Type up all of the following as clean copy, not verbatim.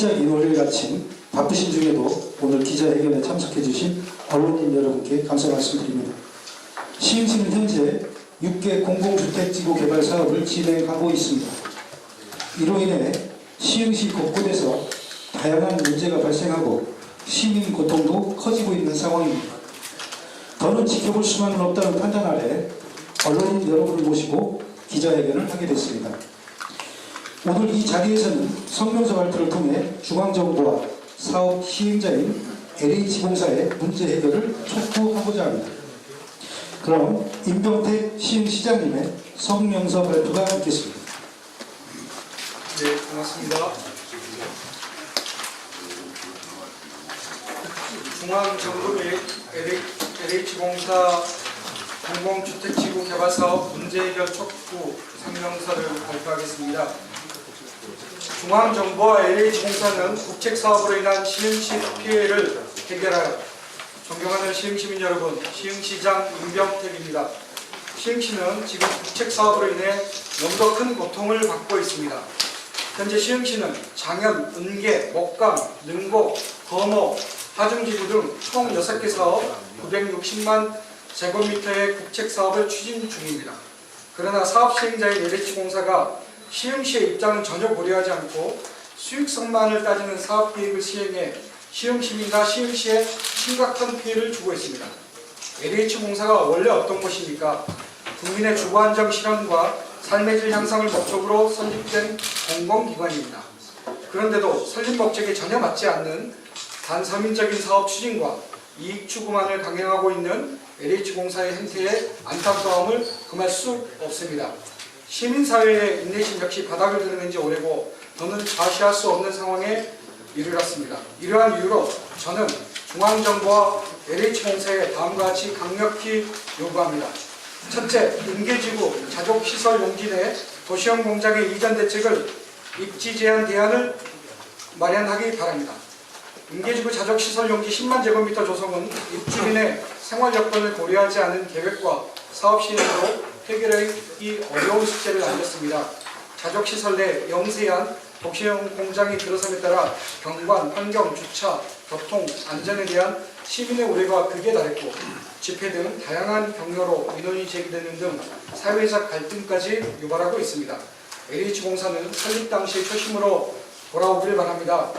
시작인 월요일 아침 바쁘신 중에도 오늘 기자회견에 참석해 주신 언론인 여러분께 감사 말씀드립니다. 시흥시는 현재 6개 공공주택지구 개발 사업을 진행하고 있습니다. 이로 인해 시흥시 곳곳에서 다양한 문제가 발생하고 시민 고통도 커지고 있는 상황입니다. 더는 지켜볼 수만은 없다는 판단 아래 언론인 여러분을 모시고 기자회견을 하게 됐습니다. 오늘 이 자리에서는 성명서 발표를 통해 중앙정부와 사업 시행자인 LH공사의 문제 해결을 촉구하고자 합니다. 그럼 임병택 시흥시장님의 성명서 발표가 있겠습니다. 네, 고맙습니다. 중앙정부 및 LH공사 공공주택지구 개발사업 문제해결 촉구 성명서를 발표하겠습니다. 중앙정부와 LH공사는 국책사업으로 인한 시흥시 피해를 해결하여 존경하는 시흥시민 여러분, 시흥시장 임병택입니다. 시흥시는 지금 국책사업으로 인해 너무도 큰 고통을 받고 있습니다. 현재 시흥시는 장현, 은계, 목감, 능곡, 거모, 하중지구 등 총 6개 사업 960만 제곱미터의 국책사업을 추진 중입니다. 그러나 사업 시행자인 LH공사가 시흥시의 입장은 전혀 고려하지 않고 수익성만을 따지는 사업계획을 시행해 시흥시민과 시흥시에 심각한 피해를 주고 있습니다. LH공사가 원래 어떤 곳입니까? 국민의 주거안정 실현과 삶의 질 향상을 목적으로 설립된 공공기관입니다. 그런데도 설립 목적에 전혀 맞지 않는 반서민적인 사업 추진과 이익 추구만을 강행하고 있는 LH공사의 행태에 안타까움을 금할 수 없습니다. 시민사회의 인내심 역시 바닥을 드러낸 지 오래고 더는 좌시할 수 없는 상황에 이르렀습니다. 이러한 이유로 저는 중앙정부와 LH공사에 다음과 같이 강력히 요구합니다. 첫째, 은계지구 자족시설 용지 내 도시형 공장의 이전 대책을 입지 제한 대안을 마련하기 바랍니다. 은계지구 자족시설 용지 10만 제곱미터 조성은 입주민의 생활 여건을 고려하지 않은 계획과 사업 시행으로 해결하기 어려운 숙제를 남겼습니다. 자족시설 내 영세한 도시형 공장이 들어섬에 따라 경관, 환경, 주차, 교통, 안전에 대한 시민의 우려가 극에 달했고 집회 등 다양한 경로로 민원이 제기되는 등 사회적 갈등까지 유발하고 있습니다. LH공사는 설립 당시의 초심으로 돌아오기를 바랍니다.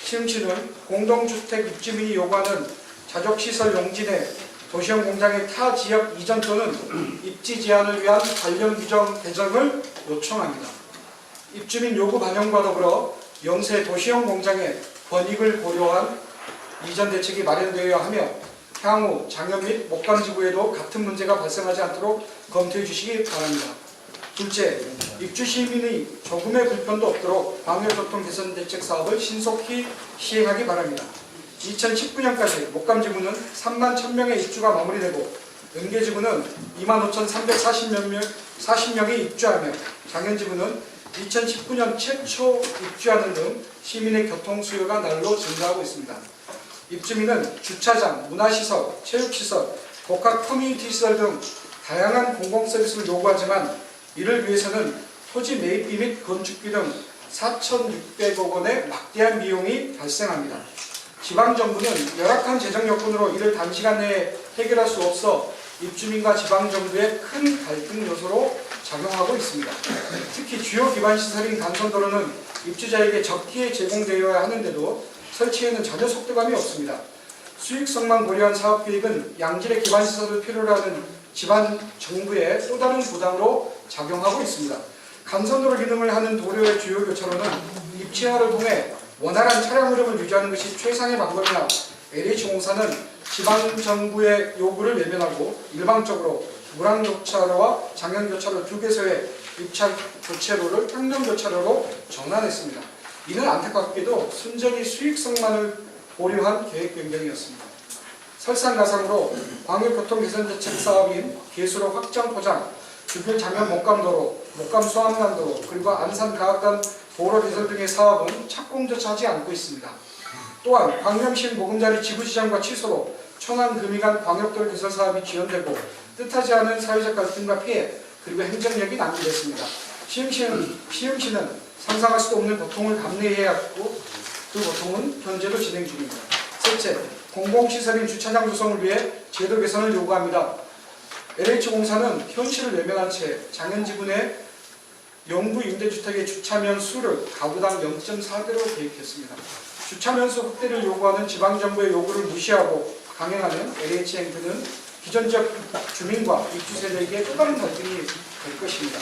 시흥시는 공동주택 입주민이 요구하는 자족시설 용지 내 도시형 공장의 타 지역 이전 또는 입지 제한을 위한 관련 규정 개정을 요청합니다. 입주민 요구 반영과 더불어 영세 도시형 공장의 권익을 고려한 이전 대책이 마련되어야 하며 향후 장현 및 목감지구에도 같은 문제가 발생하지 않도록 검토해 주시기 바랍니다. 둘째, 입주 시민의 조금의 불편도 없도록 방역교통 개선 대책 사업을 신속히 시행하기 바랍니다. 2019년까지 목감지구는 3만 1000명의 입주가 마무리되고 은계지구는 25,340명이 입주하며 장현지구는 2019년 최초 입주하는 등 시민의 교통 수요가 날로 증가하고 있습니다. 입주민은 주차장, 문화시설, 체육시설, 복합 커뮤니티시설 등 다양한 공공서비스를 요구하지만 이를 위해서는 토지 매입비 및 건축비 등 4,600억 원의 막대한 비용이 발생합니다. 지방정부는 열악한 재정 여건으로 이를 단시간 내에 해결할 수 없어 입주민과 지방정부의 큰 갈등 요소로 작용하고 있습니다. 특히 주요 기반시설인 간선도로는 입주자에게 적기에 제공되어야 하는데도 설치에는 전혀 속도감이 없습니다. 수익성만 고려한 사업계획은 양질의 기반시설을 필요로 하는 지방정부의 또 다른 부담으로 작용하고 있습니다. 간선도로 기능을 하는 도로의 주요 교차로는 입지화를 통해 원활한 차량 흐름을 유지하는 것이 최상의 방법이나 LH공사는 지방정부의 요구를 외면하고 일방적으로 물항교차로와 장현교차로 두 개소의 입찰 교체로를 평정교차로로 전환했습니다. 이는 안타깝게도 순전히 수익성만을 고려한 계획 변경이었습니다. 설상가상으로 광역교통 개선 대책 사업인 계수로 확장 포장, 주변 장현 목감도로, 목감 수암간도로, 그리고 안산 가학간 도로 개설 등의 사업은 착공조차 하지 않고 있습니다. 또한 광명시 보금자리 지구시장과 취소로 천안 금이간 광역도로 개설 사업이 지연되고 뜻하지 않은 사회적 갈등과 피해 그리고 행정력이 낭비됐습니다. 시흥시는 상상할 수도 없는 고통을 감내해야 하고 그 보통은 현재도 진행 중입니다. 셋째, 공공시설인 주차장 조성을 위해 제도 개선을 요구합니다. LH공사는 현실을 외면한 채 장현지군의 영구 임대주택의 주차면 수를 가구당 0.4대로 계획했습니다. 주차면 수 확대를 요구하는 지방정부의 요구를 무시하고 강행하는 LH 행태는 기존 지역 주민과 입주 세대에게 또 다른 갈등이 될 것입니다.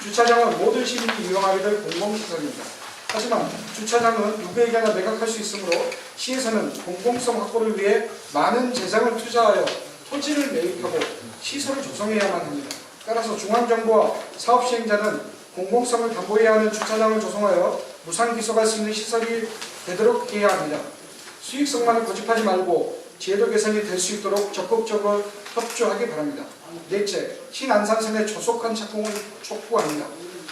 주차장은 모든 시민이 이용하게 될 공공시설입니다. 하지만 주차장은 누구에게나 매각할 수 있으므로 시에서는 공공성 확보를 위해 많은 재정을 투자하여 토지를 매입하고 시설을 조성해야만 합니다. 따라서 중앙정부와 사업시행자는 공공성을 담보해야 하는 주차장을 조성하여 무상기소할 수 있는 시설이 되도록 해야 합니다. 수익성만을 고집하지 말고 제도 개선이 될 수 있도록 적극적으로 협조하기 바랍니다. 넷째, 신안산선의 조속한 착공을 촉구합니다.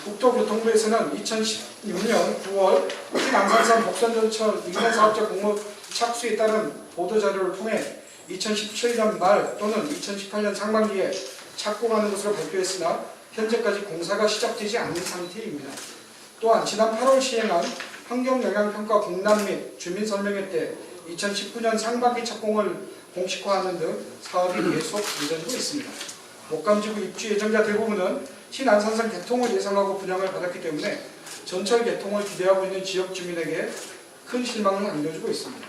국토교통부에서는 2016년 9월 신안산선 복선전철 2년 사업자 공모 착수에 따른 보도자료를 통해 2017년 말 또는 2018년 상반기에 착공하는 것으로 발표했으나 현재까지 공사가 시작되지 않은 상태입니다. 또한 지난 8월 시행한 환경영향평가 공람 및 주민설명회 때 2019년 상반기 착공을 공식화하는 등 사업이 계속 진전되고 있습니다. 목감지구 입주 예정자 대부분은 신안산선 개통을 예상하고 분양을 받았기 때문에 전철 개통을 기대하고 있는 지역 주민에게 큰 실망을 안겨주고 있습니다.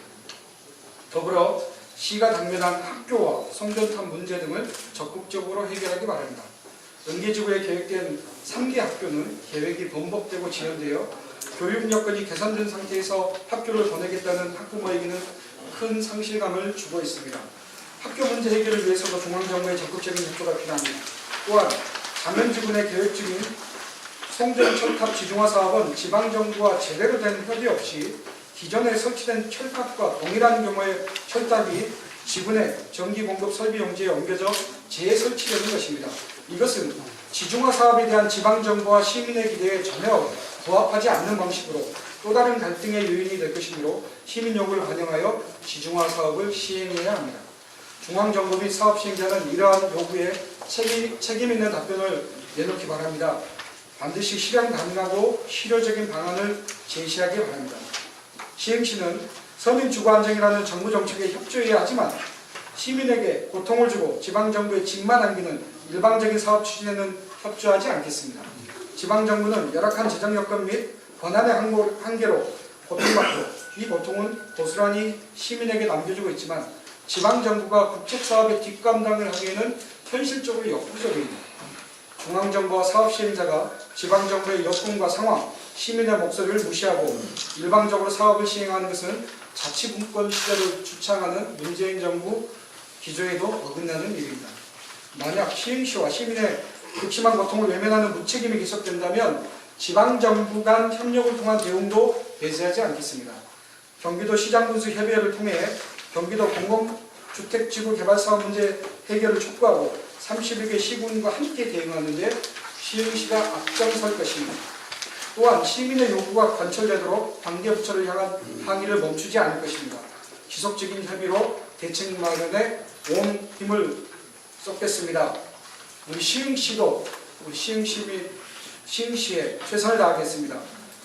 더불어 시가 당면한 학교와 송전탑 문제 등을 적극적으로 해결하기 바랍니다. 연계지구에 계획된 3개 학교는 계획이 번복되고 지연되어 교육 여건이 개선된 상태에서 학교를 보내겠다는 학부모에게는 큰 상실감을 주고 있습니다. 학교 문제 해결을 위해서도 중앙정부의 적극적인 협조가 필요합니다. 또한 장현지군의 계획 중인 송전철탑 지중화 사업은 지방정부와 제대로 된 협의 없이 기존에 설치된 철탑과 동일한 규모의 철탑이 지군의 전기공급 설비 용지에 옮겨져 재설치되는 것입니다. 이것은 지중화 사업에 대한 지방정부와 시민의 기대에 전혀 부합하지 않는 방식으로 또 다른 갈등의 요인이 될 것이므로 시민 요구를 반영하여 지중화 사업을 시행해야 합니다. 중앙정부 및 사업시행자는 이러한 요구에 책임 있는 답변을 내놓기 바랍니다. 반드시 실행 가능하고 실효적인 방안을 제시하기 바랍니다. 시행시는 서민 주거 안정이라는 정부 정책에 협조해야 하지만 시민에게 고통을 주고 지방정부에 짐만 안기는 일방적인 사업 추진에는 협조하지 않겠습니다. 지방정부는 열악한 재정 여건 및 권한의 한계로 고통받고 이 고통은 고스란히 시민에게 남겨주고 있지만 지방정부가 국책사업의 뒷감당을 하기에는 현실적으로 역부족입니다. 중앙정부와 사업시행자가 지방정부의 여건과 상황, 시민의 목소리를 무시하고 일방적으로 사업을 시행하는 것은 자치분권 시대를 주창하는 문재인 정부 기조에도 어긋나는 일입니다. 만약 시행시와 시민의 극심한 고통을 외면하는 무책임이 계속된다면 지방정부 간 협력을 통한 대응도 배제하지 않겠습니다. 경기도 시장군수협의회를 통해 경기도 공공주택지구 개발사업 문제 해결을 촉구하고 31개 시군과 함께 대응하는 데 시흥시가 앞장설 것입니다. 또한 시민의 요구가 관철되도록 관계부처를 향한 항의를 멈추지 않을 것입니다. 지속적인 협의로 대책 마련에 온 힘을 쏟겠습니다. 우리 시흥시도 우리 시흥시에 최선을 다하겠습니다.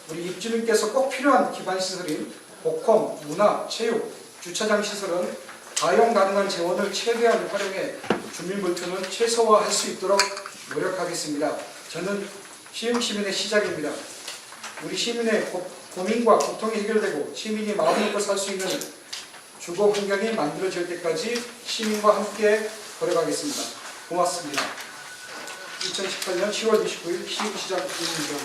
우리 입주민께서 꼭 필요한 기반시설인 복권, 문화, 체육, 주차장 시설은 가용 가능한 재원을 최대한 활용해 주민 불편을 최소화할 수 있도록 노력하겠습니다. 저는 시흥시민의 시작입니다. 우리 시민의 고민과 고통이 해결되고 시민이 마음 놓고 살 수 있는 주거 환경이 만들어질 때까지 시민과 함께 걸어가겠습니다. 고맙습니다. 2018년 10월 29일 시흥시장 김민정